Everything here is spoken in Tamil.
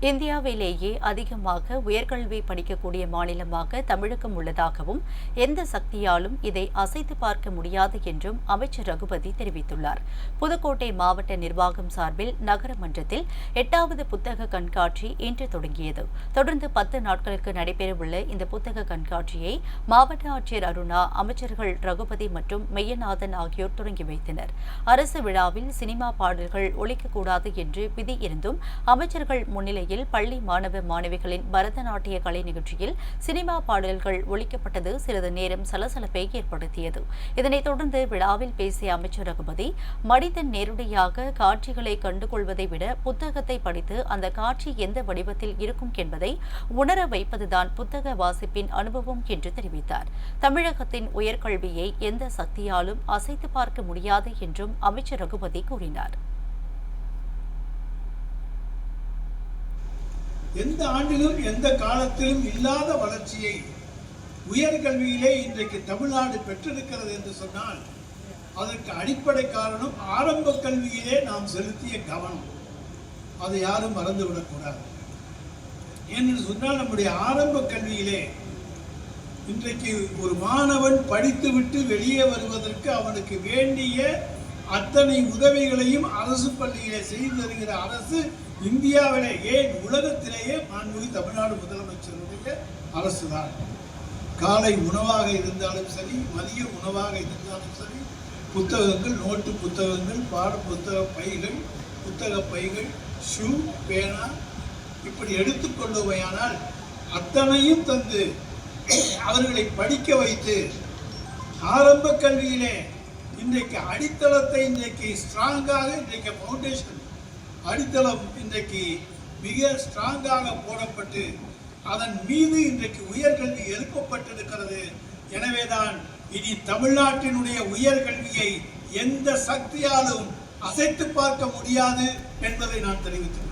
இந்தியாவிலேயே அதிகமாக உயர்கல்வி படிக்கக்கூடிய மாநிலமாக தமிழகம் உள்ளதாகவும் எந்த சக்தியாலும் இதை அசைத்து பார்க்க முடியாது என்றும் அமைச்சர் ரகுபதி தெரிவித்துள்ளார். புதுக்கோட்டை மாவட்ட நிர்வாகம் சார்பில் நகரமன்றத்தில் 8வது புத்தக கண்காட்சி இன்று தொடங்கியது. தொடர்ந்து 10 நாட்களுக்கு நடைபெறவுள்ள இந்த புத்தக கண்காட்சியை மாவட்ட ஆட்சியர் அருணா, அமைச்சர்கள் ரகுபதி மற்றும் மெய்யநாதன் ஆகியோர் தொடங்கி வைத்தனர். அரசு விழாவில் சினிமா பாடல்கள் ஒலிக்கக்கூடாது என்று விதி இருந்தும் அமைச்சர்கள் முன்னிலை பள்ளி மாணவ மாணவிகளின் பரதநாட்டிய கலை நிகழ்ச்சியில் சினிமா பாடல்கள் ஒலிக்கப்பட்டது சிறிது நேரம் சலசலப்பை ஏற்படுத்தியது. இதனைத் தொடர்ந்து விழாவில் பேசிய அமைச்சர் ரகுபதி, மனிதன் நேரடியாக காட்சிகளை கண்டுகொள்வதை விட புத்தகத்தை படித்து அந்த காட்சி எந்த வடிவத்தில் இருக்கும் என்பதை உணர வைப்பதுதான் புத்தக வாசிப்பின் அனுபவம் என்று தெரிவித்தார். தமிழகத்தின் உயர்கல்வியை எந்த சக்தியாலும் அசைத்து பார்க்க முடியாது என்றும் அமைச்சர் ரகுபதி கூறினார். எந்த ஆண்டிலும் எந்த காலத்திலும் இல்லாத வளர்ச்சியை உயர்கல்வியிலே இன்றைக்கு தமிழ்நாடு பெற்றிருக்கிறது என்று சொன்னால் அதற்கு அடிப்படை காரணம் ஆரம்ப கல்வியிலே நாம் செலுத்திய கவனம். அதை யாரும் மறந்துவிடக்கூடாது. ஏனென்று சொன்னால் நம்முடைய ஆரம்ப கல்வியிலே இன்றைக்கு ஒரு மாணவன் படித்துவிட்டு வெளியே வருவதற்கு அவனுக்கு வேண்டிய அத்தனை உதவிகளையும் அரசு பள்ளியிலே செய்து வருகிற அரசு இந்தியாவிலே, ஏன் உலகத்திலேயே மாண்புமிகு தமிழ்நாடு முதலமைச்சருடைய அரசுதான். காலை உணவாக இருந்தாலும் சரி, மதிய உணவாக இருந்தாலும் சரி, புத்தகங்கள், நோட்டு புத்தகங்கள், பாட புத்தக பைகள், புத்தக பைகள், ஷூ, பேனா இப்படி எடுத்துக்கொள்ளுவையானால் அத்தனையும் தந்து அவர்களை படிக்க வைத்து ஆரம்ப கல்வியிலே இன்றைக்கு அடித்தளத்தை இன்றைக்கு ஸ்ட்ராங்காக இன்றைக்கு ஃபவுண்டேஷன் அடித்தளம் இன்றைக்கு மிக ஸ்ட்ராங்காக போடப்பட்டு அதன் மீது இன்றைக்கு உயர்கல்வி எழுப்பப்பட்டிருக்கிறது. எனவேதான் இனி தமிழ்நாட்டினுடைய உயர்கல்வியை எந்த சக்தியாலும் அசைத்து பார்க்க முடியாது என்பதை நான் தெரிவித்துள்ளேன்.